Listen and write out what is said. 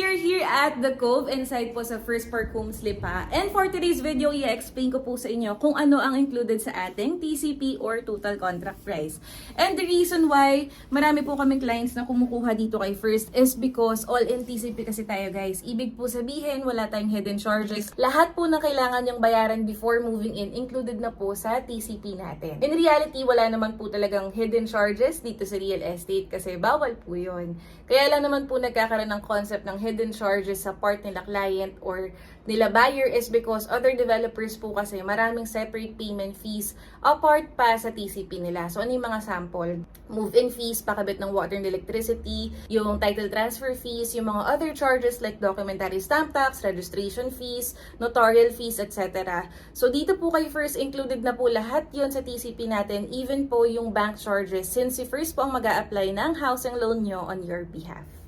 we are here at The Cove inside po sa First Park Homes Lipa. And for today's video, i-explain ko po sa inyo kung ano ang included sa ating TCP or Total Contract Price. And the reason why marami po kaming clients na kumukuha dito kay First is because all-in TCP kasi tayo guys. Ibig po sabihin, wala tayong hidden charges. Lahat po na kailangan yung bayaran before moving in, included na po sa TCP natin. In reality, wala naman po talagang hidden charges dito sa real estate kasi bawal po yun. Kaya lang naman po nagkakaroon ng concept ng hidden charges sa part nila client or nila buyer is because other developers po kasi maraming separate payment fees apart pa sa TCP nila. So ano yung mga sample? Move-in fees, pakabit ng water and electricity, yung title transfer fees, yung mga other charges like documentary stamp tax, registration fees, notarial fees, etc. So dito po kay First included na po lahat yon sa TCP natin, even po yung bank charges since si First po ang mag-a-apply ng housing loan nyo on your behalf.